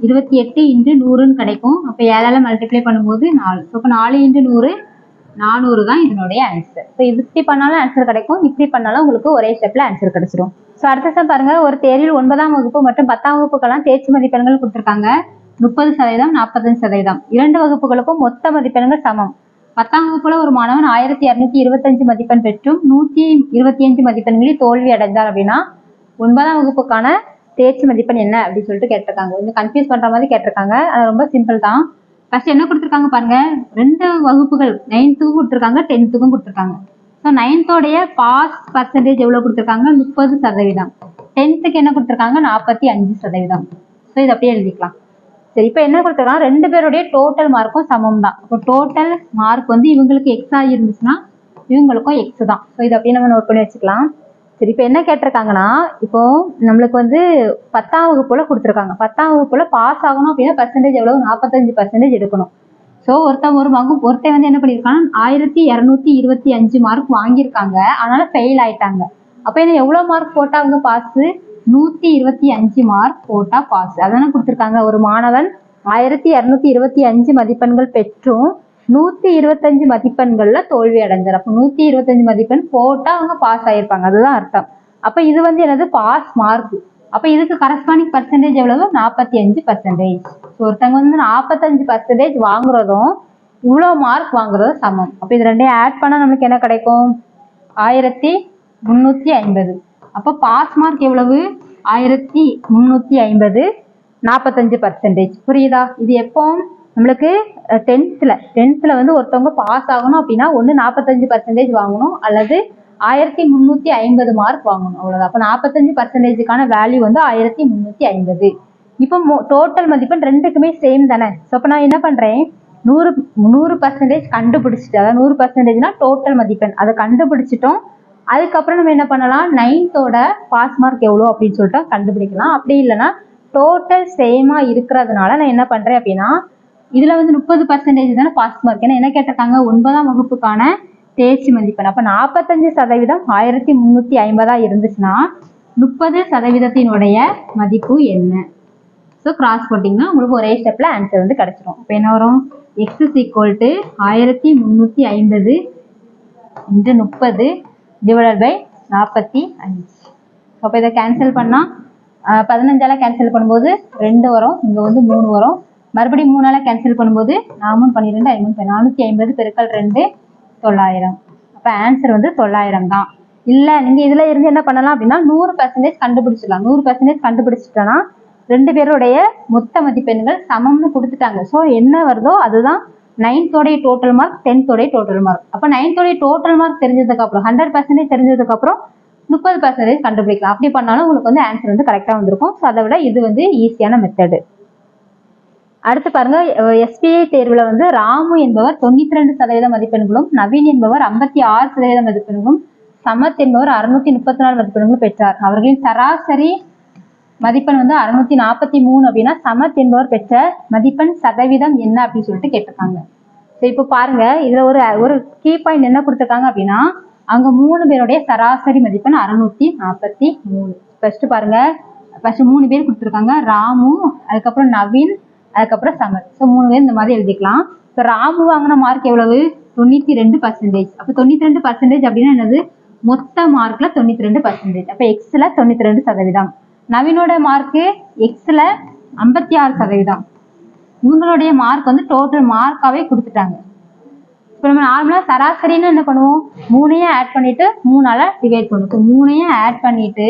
28 × 100ன்னு கிடைக்கும். அப்போ 7ஆல் மல்டிப்ளை பண்ணும்போது 4. ஸோ இப்போ 4 × 100 400 தான் இதனுடைய ஆன்சர். ஸோ இது இப்படி பண்ணாலும் ஆன்சர் கிடைக்கும், இப்படி பண்ணாலும் உங்களுக்கு ஒரே ஸ்டெப்ல ஆன்சர் கிடைச்சிடும். ஸோ அடுத்த ஸ்டெப் பாருங்க, ஒரு தேர்வில் 9ஆம் வகுப்பு மற்றும் 10ஆம் வகுப்புக்கெல்லாம் தேர்ச்சி மதிப்பெண்கள் கொடுத்துருக்காங்க. 30%, 45%. 2 வகுப்புகளுக்கும் மொத்த மதிப்பெண்கள் சமம். 10ஆம் வகுப்புல ஒரு மாணவன் 1225 மதிப்பெண் பெற்றும் 125 மதிப்பெண்களில் தோல்வி அடைந்தார் அப்படின்னா 9ஆம் வகுப்புக்கான தேர்ச்சி மதிப்பெண் என்ன அப்படின்னு சொல்லிட்டு கேட்டிருக்காங்க. கொஞ்சம் கன்ஃபியூஸ் பண்ற மாதிரி கேட்டிருக்காங்க. அது ரொம்ப சிம்பிள் தான். ஃபர்ஸ்ட் என்ன கொடுத்துருக்காங்க பாருங்க, 2 வகுப்புகள் 9th கொடுத்துருக்காங்க, 10th கொடுத்துருக்காங்க. ஸோ 9th பாஸ் பர்சன்டேஜ் எவ்வளவு கொடுத்துருக்காங்க, 30%. 10th என்ன கொடுத்துருக்காங்க, 45%. ஸோ இது அப்படியே எழுதிக்கலாம். சரி, இப்போ என்ன கொடுத்துருக்காங்க, 2 பேருடைய டோட்டல் மார்க்கும் சமம் தான். இப்போ டோட்டல் மார்க் வந்து இவங்களுக்கு எக்ஸா இருந்துச்சுன்னா இவங்களுக்கும் எக்ஸ் தான். ஸோ இது அப்படியே நம்ம நோட் பண்ணி வச்சுக்கலாம். சரி, இப்போ என்ன கேட்டிருக்காங்கன்னா, இப்போ நம்மளுக்கு வந்து 10ஆம் வகுப்புல கொடுத்துருக்காங்க. 10ஆம் வகுப்புல பாஸ் ஆகணும் அப்படின்னா பர்சன்டேஜ் எவ்வளவு, 45% எடுக்கணும். ஸோ ஒருத்தன் வந்து என்ன பண்ணியிருக்காங்க, 1225 மார்க் வாங்கியிருக்காங்க, அதனால ஃபெயில் ஆயிட்டாங்க. அப்போ என்ன எவ்வளவு மார்க் போட்டா அவங்க பாஸ், 125 மார்க் போட்டா பாஸ். அதான கொடுத்துருக்காங்க. ஒரு மாணவன் 1225 மதிப்பெண்கள் பெற்றும் 125 மதிப்பெண்கள்ல தோல்வி அடைஞ்சார். அப்ப 125 மதிப்பெண் போட்டா அவங்க பாஸ் ஆயிருப்பாங்க, அதுதான் அர்த்தம். அப்ப இது வந்து என்னது, பாஸ் மார்க். அப்ப இதுக்கு கரஸ்பாண்டிங் பர்சன்டேஜ் எவ்வளவு, 45%. ஒருத்தவங்க வந்து 45% வாங்குறதும் இவ்வளவு மார்க் வாங்குறதும் சமம். அப்ப இது ரெண்டையும் ஆட் பண்ணா நம்மளுக்கு என்ன கிடைக்கும், 1350. அப்ப பாஸ் மார்க் எவ்வளவு, 1350, 45%. புரியுதா. இது எப்போ நம்மளுக்கு 10th வந்து ஒருத்தவங்க பாஸ் ஆகணும் அப்படின்னா ஒண்ணு 45% வாங்கணும் அல்லது 1350 மார்க் வாங்கணும், அவ்வளவுதான். அப்ப 45%க்கான வேல்யூ வந்து 1350. இப்போ டோட்டல் மதிப்பெண் ரெண்டுக்குமே சேம் தானே. ஸோ அப்ப நான் என்ன பண்றேன், 100% கண்டுபிடிச்சிட்டு, அதாவது 100%னா டோட்டல் மதிப்பெண், அதை கண்டுபிடிச்சிட்டோம். அதுக்கப்புறம் நம்ம என்ன பண்ணலாம், 9th பாஸ் மார்க் எவ்வளோ அப்படின்னு சொல்லிட்டு கண்டுபிடிக்கலாம். அப்படி இல்லைன்னா டோட்டல் சேமா இருக்கிறதுனால நான் என்ன பண்றேன் அப்படின்னா, இதுல வந்து 30% தானே பாஸ் மார்க். ஏன்னா என்ன கேட்டிருக்காங்க, 9ஆம் வகுப்புக்கான தேர்ச்சி மதிப்பெண். அப்ப 45% 1350 இருந்துச்சுன்னா 30%னுடைய மதிப்பு என்ன. ஸோ கிராஸ் போட்டிங்கன்னா உங்களுக்கு ஒரே ஸ்டெப்ல ஆன்சர் வந்து கிடைச்சிடும். இப்போ என்ன வரும், x is equal to 1350 × 30 divided by 45. அப்போ இதை கேன்சல் பண்ணா 15ஆல கேன்சல் பண்ணும்போது 2 வரும், இங்க வந்து 3 வரும். மறுபடியும் 3ஆல கேன்சல் பண்ணும்போது 4 12 450 பெருக்கல் 2 900. அப்ப ஆன்சர் வந்து 900 தான். இல்ல நீங்க இதுல இருந்து என்ன பண்ணலாம் அப்படின்னா 100% கண்டுபிடிச்சிடலாம். 100% கண்டுபிடிச்சிட்டோம்னா 2 பேருடைய மொத்த மதிப்பெண்கள் சமம்னு கொடுத்துட்டாங்க. ஸோ என்ன வருதோ அதுதான் 9th total mark, 10th total mark. அப்ப 9th டோட்டல் மார்க் தெரிஞ்சதுக்கு அப்புறம் 100% தெரிஞ்சதுக்கு அப்புறம் 30% கண்டுபிடிக்கலாம். அப்படி பண்ணாலும் உங்களுக்கு வந்து ஆன்சர் வந்து கரெக்டா வந்திருக்கும். ஸோ அதை விட இது வந்து ஈஸியான மெத்தடு. அடுத்து பாருங்க, எஸ்பிஐ தேர்வுல வந்து ராமு என்பவர் 92% மதிப்பெண்களும், நவீன் என்பவர் 56% மதிப்பெண்களும், சமத் என்பவர் 634 மதிப்பெண்களும் பெற்றார். அவர்களின் சராசரி மதிப்பெண் வந்து 643 அப்படின்னா சமத் என்பவர் பெற்ற மதிப்பெண் சதவீதம் என்ன அப்படின்னு சொல்லிட்டு கேட்டிருக்காங்க. இப்போ பாருங்க, இதுல ஒரு கீ பாயிண்ட் என்ன கொடுத்திருக்காங்க அப்படின்னா, அங்க 3 பேருடைய சராசரி மதிப்பெண் 643. ஃபர்ஸ்ட் பாருங்க, ஃபர்ஸ்ட் 3 பேர் கொடுத்திருக்காங்க, ராமு, அதுக்கப்புறம் நவீன், அதுக்கப்புறம் சமத். ஸோ 3 பேர் இந்த மாதிரி எழுதிக்கலாம். இப்போ ராமு வாங்கின மார்க் எவ்வளவு? 92%. அப்போ 92% அப்படின்னா என்னது? மொத்த மார்க்ல 92%. அப்போ எக்ஸ்ல 92%. நவீனோட மார்க்கு எக்ஸ்ல 56%. இவங்களுடைய மார்க் வந்து டோட்டல் மார்க்காவே கொடுத்துட்டாங்க. இப்போ நம்ம நார்மலா சராசரின்னு என்ன பண்ணுவோம்? 3ஐயும் ஆட் பண்ணிட்டு 3ஆல டிவைட் பண்ணுவோம். இப்போ 3ஐயும் ஆட் பண்ணிட்டு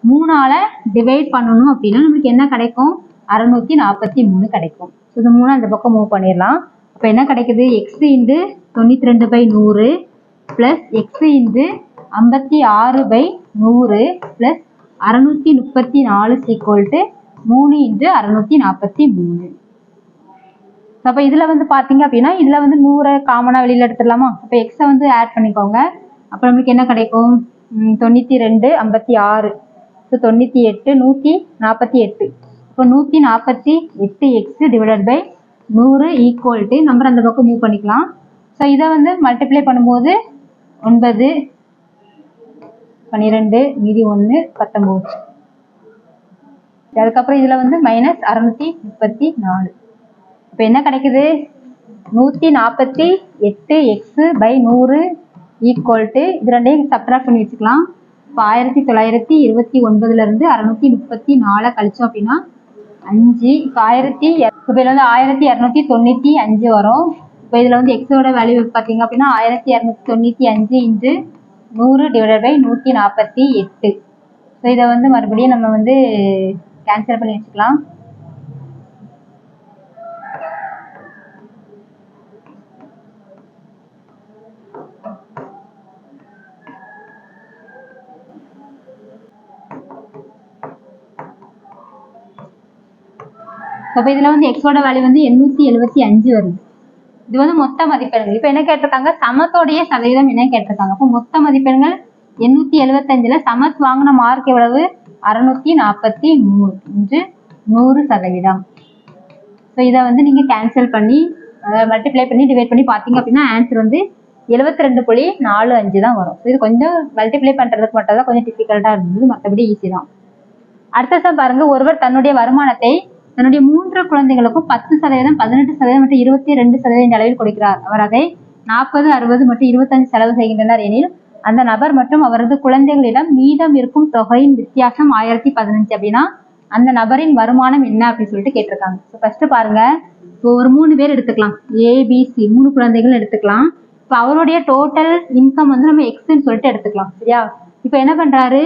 3ஆல டிவைட் பண்ணணும் அப்படின்னா நமக்கு என்ன கிடைக்கும்? 643 கிடைக்கும். இது 3 அந்த பக்கம் மூவ் பண்ணிடலாம். அப்போ என்ன கிடைக்குது? X into 92/100 plus X into 56/100 plus 634 equal to 3 into 643. அப்போ இதில் வந்து பார்த்தீங்க அப்படின்னா இதில் வந்து 100 காமனாக வெளியில் எடுத்துடலாமா? அப்போ எக்ஸை வந்து ஆட் பண்ணிக்கோங்க. அப்போ நம்மளுக்கு என்ன கிடைக்கும்? 92 56. ஸோ 98 148. இப்போ 148 x divided by 100 equal to number அந்த பக்கம் மூவ் பண்ணிக்கலாம். ஸோ இதை வந்து மல்டிப்ளை பண்ணும்போது 9 12 மீதி 1 19. அதுக்கப்புறம் இதில் வந்து மைனஸ் 634. இப்போ என்ன கிடைக்குது? 148 எக்ஸ் பை 100 ஈக்குவல் டு இது ரெண்டையும் சப்ட்ராக்ட் பண்ணி வச்சுக்கலாம். இப்போ 1929 634 கழிச்சோம் அப்படின்னா 5. இப்போ 1295 வரும். இப்போ இதில் வந்து எக்ஸோட வேல்யூ பார்த்தீங்க அப்படின்னா 1295 இன்ட்டு 100 டிவைடட் பை 148. ஸோ இதை வந்து மறுபடியும் நம்ம வந்து கேன்சல் பண்ணி வச்சுக்கலாம். அப்போ இதில் வந்து எக்ஸோட வேல்யூ வந்து 875 வருது. இது வந்து மொத்த மதிப்பெண்கள். இப்போ என்ன கேட்டிருக்காங்க? சமத்தோடைய சதவீதம் என்ன கேட்டிருக்காங்க? அப்போ மொத்த மதிப்பெண்கள் 875ல் சமத் வாங்கின மார்க் எவ்வளவு? 643 இன்று 100%. ஸோ இதை வந்து நீங்கள் கேன்சல் பண்ணி மல்டிப்ளை பண்ணி டிவைட் பண்ணி பார்த்தீங்க அப்படின்னா ஆன்சர் வந்து 72.45 தான் வரும். இது கொஞ்சம் மல்டிப்ளை பண்ணுறதுக்கு மட்டும் தான் கொஞ்சம் டிஃபிகல்ட்டாக இருந்தது, மற்றபடி ஈஸி தான். அடுத்த சம் பாருங்க. ஒருவர் தன்னுடைய வருமானத்தை தன்னுடைய 3 குழந்தைகளுக்கும் 10%, 18% மற்றும் 22% அளவில் கொடுக்கிறார். அவர் அதை 40, 60 மற்றும் 25 செலவு செய்கின்றனர் எனில் அந்த நபர் மற்றும் அவரது குழந்தைகளிடம் மீதம் இருக்கும் தொகையின் வித்தியாசம் 1015 அப்படின்னா அந்த நபரின் வருமானம் என்ன அப்படின்னு சொல்லிட்டு கேட்டிருக்காங்க. ஸோ ஃபர்ஸ்ட் பாருங்க. இப்போ ஒரு 3 பேர் எடுத்துக்கலாம். ஏபிசி 3 குழந்தைகள் எடுத்துக்கலாம். இப்போ அவருடைய டோட்டல் இன்கம் வந்து நம்ம எக்ஸ்ன்னு சொல்லிட்டு எடுத்துக்கலாம். சரியா? இப்போ என்ன பண்றாரு?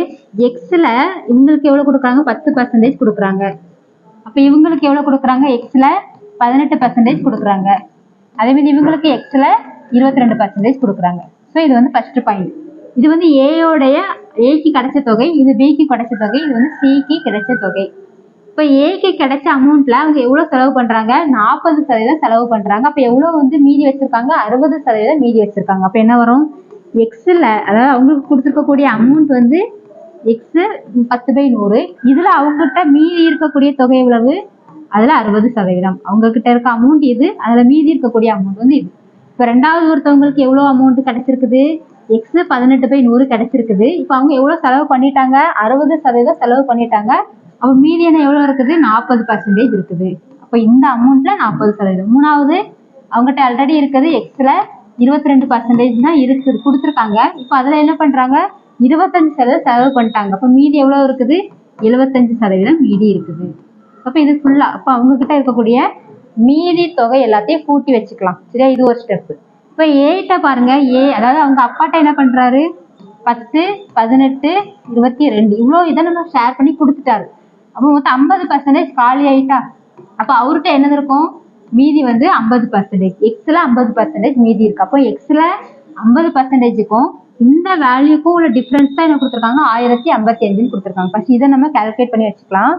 எக்ஸ்ல இவங்களுக்கு எவ்வளவு கொடுக்குறாங்க? 10% கொடுக்குறாங்க. அப்போ இவங்களுக்கு எவ்வளவு கொடுக்குறாங்க? எக்ஸ்ல 18% கொடுக்குறாங்க. அதே மாதிரி இவங்களுக்கு எக்ஸ்ல 22% கொடுக்குறாங்க. ஸோ இது வந்து ஃபர்ஸ்ட் பாயிண்ட். இது வந்து ஏக்கு கிடைச்ச தொகை, இது பிக்கு கிடைச்ச தொகை, இது வந்து சிக்கு கிடைச்ச தொகை. இப்போ ஏக்கு கிடைச்ச அமௌண்ட்ல அவங்க எவ்வளவு செலவு பண்றாங்க? 40% செலவு பண்றாங்க. அப்போ எவ்வளவு வந்து மீதி வச்சிருக்காங்க? 60% மீதி வச்சிருக்காங்க. அப்போ என்ன வரும்? எக்ஸ்ல அதாவது அவங்களுக்கு கொடுத்துருக்கக்கூடிய அமௌண்ட் வந்து எக்ஸ் 10/100. இதுல அவங்ககிட்ட மீதி இருக்கக்கூடிய தொகை எவ்வளவு? அதுல 60%. அவங்க கிட்ட இருக்க அமௌண்ட் இது, அதுல மீதி இருக்கக்கூடிய அமௌண்ட் வந்து இது. இப்போ ரெண்டாவது ஒருத்தவங்களுக்கு எவ்வளவு அமௌண்ட் கிடைச்சிருக்குது? எக்ஸ் 18/100 கிடைச்சிருக்குது. இப்போ அவங்க எவ்வளவு செலவு பண்ணிட்டாங்க? 60% செலவு பண்ணிட்டாங்க. அப்போ மீதி என்ன எவ்வளவு இருக்குது? 40% இருக்குது. அப்போ இந்த அமௌண்ட்ல 40%. மூணாவது அவங்ககிட்ட ஆல்ரெடி இருக்குது எக்ஸ்ல 22% தான் இருக்குது, கொடுத்துருக்காங்க. இப்போ அதுல என்ன பண்றாங்க? 25% செலவு பண்ணிட்டாங்க. அப்போ மீதி எவ்வளவு இருக்குது? 75% மீதி இருக்குது. அப்போ இது ஃபுல்லா அப்போ அவங்க கிட்ட இருக்கக்கூடிய மீதி தொகை எல்லாத்தையும் கூட்டி வச்சுக்கலாம். சரியா? இது ஒரு ஸ்டெப். இப்போ ஏட்ட பாருங்க. அதாவது அவங்க அப்பாட்ட என்ன பண்றாரு? 10, 18, 22 இவ்வளோ இதை நம்ம ஷேர் பண்ணி கொடுத்துட்டாரு. அப்போ மொத்தம் 50% காலி ஆயிட்டா. அப்போ அவர்கிட்ட என்ன இருக்கும்? மீதி வந்து 50%. எக்ஸ்ல 50% மீதி இருக்கு. அப்போ எக்ஸ்ல 50%க்கும் இந்த வேல்யூக்கும் உள்ள டிஃபரன்ஸ் தான் என்ன கொடுத்துருக்காங்க? 1055 கொடுத்துருக்காங்க. ஃபர்ஸ்ட் இதை நம்ம கால்குலேட் பண்ணி வச்சுக்கலாம்.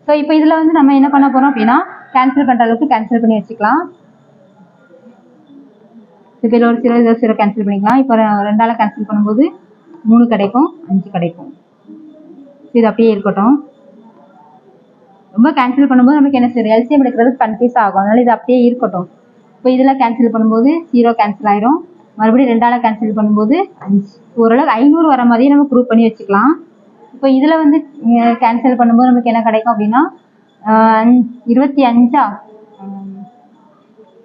ஸோ இப்போ இதுல வந்து நம்ம என்ன பண்ண போறோம் அப்படின்னா கேன்சல் பண்ற அளவுக்கு கேன்சல் பண்ணி வச்சுக்கலாம். இப்போ ஒரு 0 கேன்சல் பண்ணிக்கலாம். இப்போ 2ஆல கேன்சல் பண்ணும்போது 3 கிடைக்கும், 5 கிடைக்கும். இது அப்படியே இருக்கட்டும். ரொம்ப கேன்சல் பண்ணும்போது நமக்கு என்ன சரி எல்சிஎம் எடுக்கிறதுக்கு கன்ஃபியூஸ் ஆகும். அதனால இது அப்படியே இருக்கட்டும். இப்போ இதில் கேன்சல் பண்ணும்போது 0 கேன்சல் ஆயிரும். மறுபடியும் 2ஆல கேன்சல் பண்ணும்போது 5. ஓரளவு 500 வர மாதிரியே நம்ம ப்ரூவ் பண்ணி வச்சுக்கலாம். இப்போ இதில் வந்து கேன்சல் பண்ணும்போது நமக்கு என்ன கிடைக்கும் அப்படின்னா 25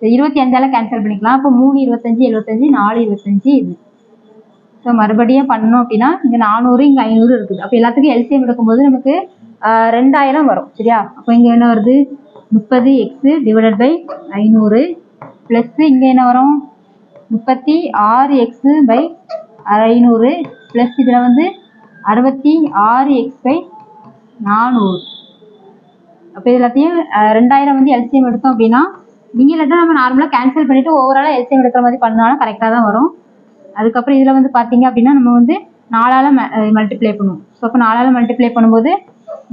25ஆல கேன்சல் பண்ணிக்கலாம். அப்போ 3 25 75 4 25 இது. ஸோ மறுபடியும் பண்ணோம் அப்படின்னா இங்கே 400 இங்கே 500 இருக்குது. அப்போ எல்லாத்துக்கும் எல்சிஎம் எடுக்கும்போது நமக்கு 2000 வரும். சரியா? அப்போ இங்கே என்ன வருது 30x டிவைடட் பை 500 ப்ளஸ் இங்கே என்ன வரும் 36x பை 500 ப்ளஸ் இதில் வந்து 66x பை 400. அப்போ இது எல்லாத்தையும் 2000 வந்து எல்சிஎம் எடுத்தோம் அப்படின்னா நீங்கள் இல்லாட்டா நம்ம நார்மலாக கேன்சல் பண்ணிவிட்டு ஓவராலாக எல்சிஎம் எடுக்கிற மாதிரி பண்ணாலும் கரெக்டாக தான் வரும். அதுக்கப்புறம் இதில் வந்து பார்த்தீங்க அப்படின்னா நம்ம வந்து 4ஆல் மல்டிப்ளை பண்ணுவோம். ஸோ அப்போ 4ஆல் மல்டிப்ளை பண்ணும்போது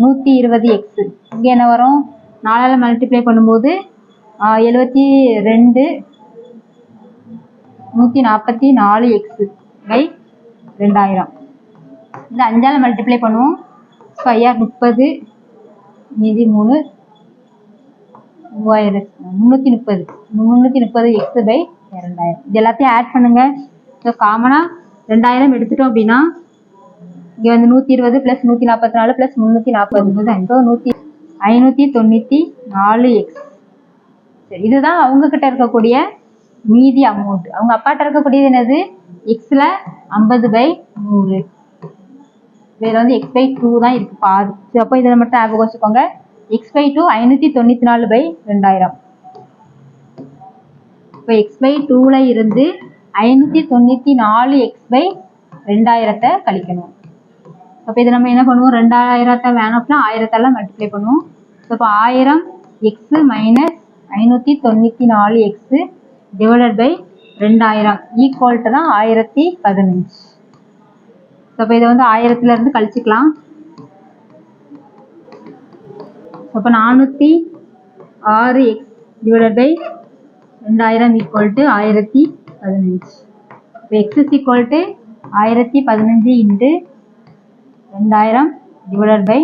120x. இங்கே என்ன வரும் 4ஆல் மல்டிப்ளை பண்ணும்போது 72 144x பை 2000. இந்த 5ஆல் மல்டிப்ளை பண்ணுவோம். 5 30 மீதி 3 330x பை 2000. இது எல்லாத்தையும் ஆட் பண்ணுங்க. ஸோ காமனாக 2000 எடுத்துட்டோம் அப்படின்னா இங்கே வந்து 120 ப்ளஸ் 144 ப்ளஸ் 340 594x. சரி, இதுதான் அவங்கக்கிட்ட இருக்கக்கூடிய மீதி அமௌண்ட். அவங்க அப்பாட்ட இருக்கக்கூடியது என்னது எக்ஸில் 50/100. இதில் வந்து x/2 தான் இருக்குது பாதி. ஸோ அப்போ இதில் மட்டும் ஞாபகம் வச்சுக்கோங்க. x/2 594/2000. இப்போ x/2ல இருந்து 594x/2000 கழிக்கணும். அப்போ இதை நம்ம என்ன பண்ணுவோம் 2000 வேணும் அப்படின்னா 1000ஆல் மல்டிப்ளை பண்ணுவோம். ஸோ அப்போ 1000x minus 594x divided by 2000 equal to தான் 1015. ஸோ அப்போ இதை வந்து 1000லேருந்து கழிச்சிக்கலாம். அப்போ 406x divided by 2000 equal to 1015. இப்போ X is equal to 1015 into 2000 divided by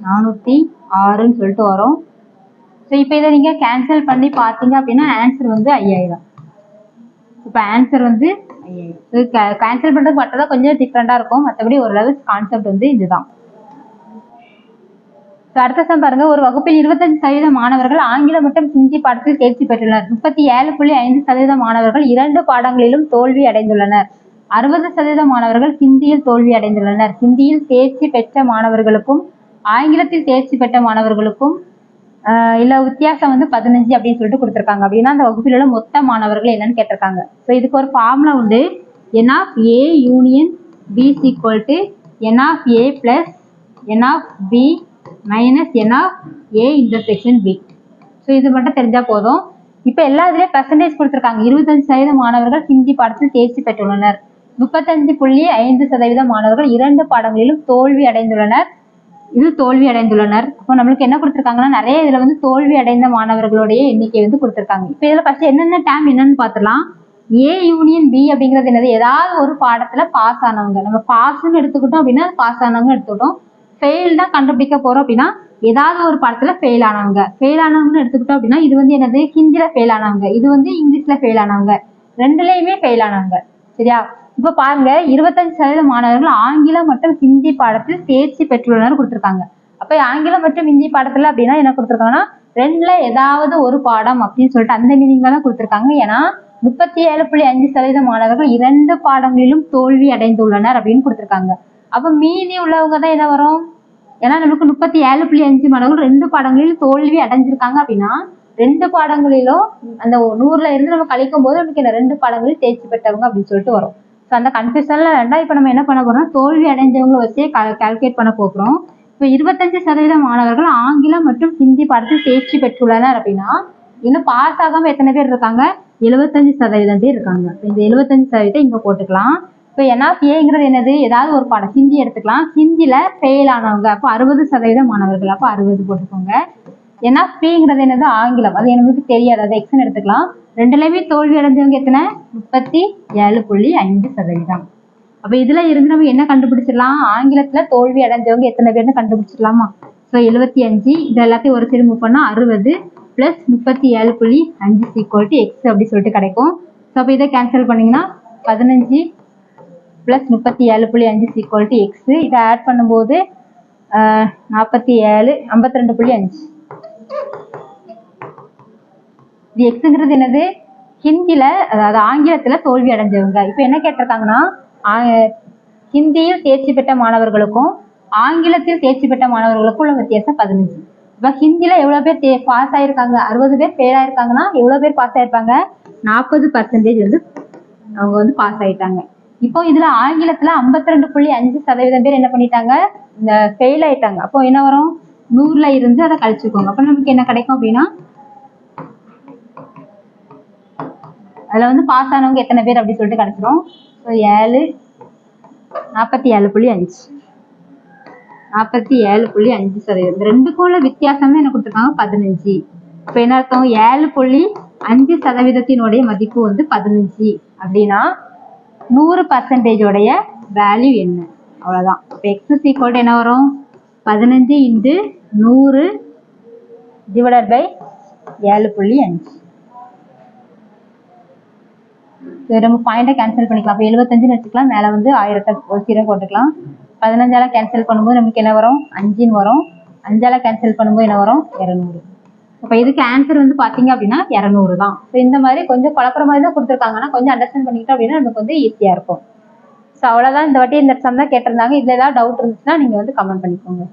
406ன்னு சொல்லிட்டு வரும். ஸோ இப்போ இதை நீங்கள் கேன்சல் பண்ணி பார்த்தீங்க அப்படின்னா ஆன்சர் வந்து 5000. இப்போ ஆன்சர் வந்து 5000. ஸோ கேன்சல் பண்ணுறது மட்டும் தான் கொஞ்சம் டிஃப்ரெண்ட்டாக இருக்கும். மற்றபடி ஓரளவு கான்செப்ட் வந்து இதுதான். ஸோ அடுத்த சம் பாருங்க. ஒரு வகுப்பில் 25% மாணவர்கள் ஆங்கிலம் மற்றும் ஹிந்தி பாடத்தில் தேர்ச்சி பெற்றுள்ளனர். 37.5% மாணவர்கள் 2 பாடங்களிலும் தோல்வி அடைந்துள்ளனர். 60% மாணவர்கள் ஹிந்தியில் தோல்வி அடைந்துள்ளனர். ஹிந்தியில் தேர்ச்சி பெற்ற மாணவர்களுக்கும் ஆங்கிலத்தில் தேர்ச்சி பெற்ற மாணவர்களுக்கும் இல்லை வித்தியாசம் வந்து 15 அப்படின்னு சொல்லிட்டு கொடுத்துருக்காங்க. அப்படின்னா அந்த வகுப்பில் உள்ள மொத்த மாணவர்கள் என்னன்னு கேட்டிருக்காங்க. ஸோ இதுக்கு ஒரு ஃபார்முலா உண்டு. n of a union b is equal to n of a plus n of b minus n of a intersection b. So இது மட்டும் தெரிஞ்சால் போதும். இப்போ எல்லா இதுலேயும் பெர்சன்டேஜ் கொடுத்துருக்காங்க. 25% மாணவர்கள் ஹிந்தி பாடத்தில் தேர்ச்சி பெற்றுள்ளனர். 35.5% மாணவர்கள் 2 பாடங்களிலும் தோல்வி அடைந்துள்ளனர். இது தோல்வி அடைந்துள்ளனர். இப்போ நம்மளுக்கு என்ன கொடுத்துருக்காங்கன்னா நிறைய இதில் வந்து தோல்வி அடைந்த மாணவர்களுடைய எண்ணிக்கை வந்து கொடுத்துருக்காங்க. இப்போ இதில் ஃபர்ஸ்ட் என்னென்ன டேம் என்னன்னு பார்த்துலாம். ஏ யூனியன் பி அப்படிங்கிறது என்னது ஏதாவது ஒரு பாடத்தில் பாஸ் ஆனவங்க. நம்ம பாஸ்ன்னு எடுத்துக்கிட்டோம் அப்படின்னா பாஸ் ஆனவங்க எடுத்துக்கிட்டோம். ஃபெயில் தான் கண்டுபிடிக்க போகிறோம் அப்படின்னா ஏதாவது ஒரு பாடத்தில் ஃபெயில் ஆனவங்க. ஃபெயில் ஆனவங்கன்னு எடுத்துக்கிட்டோம் அப்படின்னா இது வந்து என்னது ஹிந்தியில் ஃபெயில் ஆனவங்க, இது வந்து இங்கிலீஷில் ஃபெயில் ஆனவங்க, ரெண்டுலேயுமே ஃபெயில் ஆனவங்க. சரியா? இப்போ பாருங்க 25% மாணவர்கள் ஆங்கிலம் மற்றும் ஹிந்தி பாடத்தில் தேர்ச்சி பெற்றுள்ளனர் கொடுத்துருக்காங்க. அப்போ ஆங்கிலம் மற்றும் ஹிந்தி பாடத்தில் அப்படின்னா என்ன கொடுத்துருக்காங்கன்னா 2ல ஏதாவது ஒரு பாடம் அப்படின்னு சொல்லிட்டு அந்த மீனிங்ல தான் கொடுத்துருக்காங்க. ஏன்னா 37.5% மாணவர்கள் 2 பாடங்களிலும் தோல்வி அடைந்துள்ளனர் அப்படின்னு கொடுத்துருக்காங்க. அப்போ மீதி உள்ளவங்க தான் என்ன வரும்? ஏன்னா நமக்கு 37.5 மாணவர்கள் 2 பாடங்களிலும் தோல்வி அடைஞ்சிருக்காங்க அப்படின்னா 2 பாடங்களிலும் அந்த 100ல இருந்து நம்ம கழிக்கும் போது நமக்கு இந்த 2 பாடங்களில் தேர்ச்சி பெற்றவங்க அப்படின்னு சொல்லிட்டு வரும். ஸோ அந்த கன்ஃபியூஷன்ல வேண்டாம். இப்போ நம்ம என்ன பண்ண போறோம் தோல்வி அடைஞ்சவங்களை வச்சே கால்குலேட் பண்ண போகிறோம். இப்போ 25% மாணவர்கள் ஆங்கிலம் மற்றும் ஹிந்தி பாடத்தில் தேர்ச்சி பெற்றுள்ளனர் அப்படின்னா இன்னும் பாஸ் ஆகாம எத்தனை பேர் இருக்காங்க? 75% பேர் இருக்காங்க. இந்த 75% இங்க போட்டுக்கலாம். இப்போ NAFAங்கிறது என்னது ஏதாவது ஒரு பாடம் ஹிந்தி எடுத்துக்கலாம். ஹிந்தியில ஃபெயில் ஆனவங்க அப்போ 60% மாணவர்கள். அப்போ 60 போட்டுக்கோங்க. NAFBங்கிறது என்னது ஆங்கிலம், அது நமக்கு தெரியாது, அது எக்ஸ்ன்னு எடுத்துக்கலாம். ரெண்டுலையுமே தோல்வி அடைஞ்சவங்க எத்தனை? 37.5%. அப்போ இதுல இருந்து நம்ம என்ன கண்டுபிடிச்சிடலாம்? ஆங்கிலத்துல தோல்வி அடைஞ்சவங்க எத்தனை பேர்னு கண்டுபிடிச்சிடலாமா? ஸோ 75 இது எல்லாத்தையும் ஒரு சைடு மூவ் பண்ணா 60 பிளஸ் 37.5 ஈக்குவல் டு எக்ஸ் அப்படி சொல்லிட்டு கிடைக்கும். ஸோ அப்போ இதை கேன்சல் பண்ணீங்கன்னா 15 பிளஸ் 37.5 ஈக்குவல் டு எக்ஸ். இதை ஆட் பண்ணும்போது 47 52.5 இது எக்ஸுங்கிறது என்னது, ஹிந்தியில அதாவது ஆங்கிலத்துல தோல்வி அடைஞ்சவங்க. இப்போ என்ன கேட்டிருக்காங்கன்னா ஹிந்தியில் தேர்ச்சி பெற்ற மாணவர்களுக்கும் ஆங்கிலத்தில் தேர்ச்சி பெற்ற மாணவர்களுக்கும் உள்ள வித்தியாசம் 15. இப்போ ஹிந்தியில எவ்வளவு பேர் பாஸ் ஆயிருக்காங்க, 60 பேர் ஃபெயில் ஆயிருக்காங்கன்னா எவ்வளவு பேர் பாஸ் ஆயிருப்பாங்க, 40% வந்து அவங்க வந்து பாஸ் ஆயிட்டாங்க. இப்போ இதுல ஆங்கிலத்துல 52.5% பேர் என்ன பண்ணிட்டாங்க, இந்த ஃபெயில் ஆயிட்டாங்க. அப்போ என்ன வரும், 100ல இருந்து அதை கழிச்சுக்கோங்க. அப்ப நமக்கு என்ன கிடைக்கும் அப்படின்னா, அதுல வந்து பாஸ் ஆனவங்க எத்தனை பேர் அப்படி சொல்லிட்டு கிடைச்சிரும். 47.5 47.5%. ரெண்டுக்கும் உள்ள வித்தியாசம் என்ன கொடுத்துருக்காங்க, 15. இப்ப என்ன அர்த்தம், 7.5%-இனுடைய மதிப்பு வந்து 15 அப்படின்னா 100% வேல்யூ என்ன, அவ்வளவுதான். இப்போ x = என்ன வரும், 15 × 100 / 7.5. நம்ம பாயிண்ட கேன்சல் பண்ணிக்கலாம். அப்போ 75 வச்சுக்கலாம், மேல வந்து 1000 ஒரு 0 போட்டுக்கலாம். 15ஆல கேன்சல் பண்ணும்போது நமக்கு என்ன வரும், 5 வரும். 5ஆல கேன்சல் பண்ணும்போது என்ன வரும், 200. அப்போ இதுக்கு ஆன்சர் வந்து பாத்தீங்க அப்படின்னா 200 தான். ஸோ இந்த மாதிரி கொஞ்சம் குழப்பற மாதிரி தான் கொடுத்துருக்காங்கன்னா கொஞ்சம் அண்டர்ஸ்டாண்ட் பண்ணிக்கிட்டோம் அப்படின்னா நமக்கு வந்து ஈஸியா இருக்கும். ஸோ அவ்வளவுதான், இந்த வாட்டி இந்த சம் தான் கேட்டிருந்தாங்க. இதுல ஏதாவது டவுட் இருந்துச்சுன்னா நீங்க வந்து கமெண்ட் பண்ணிக்கோங்க.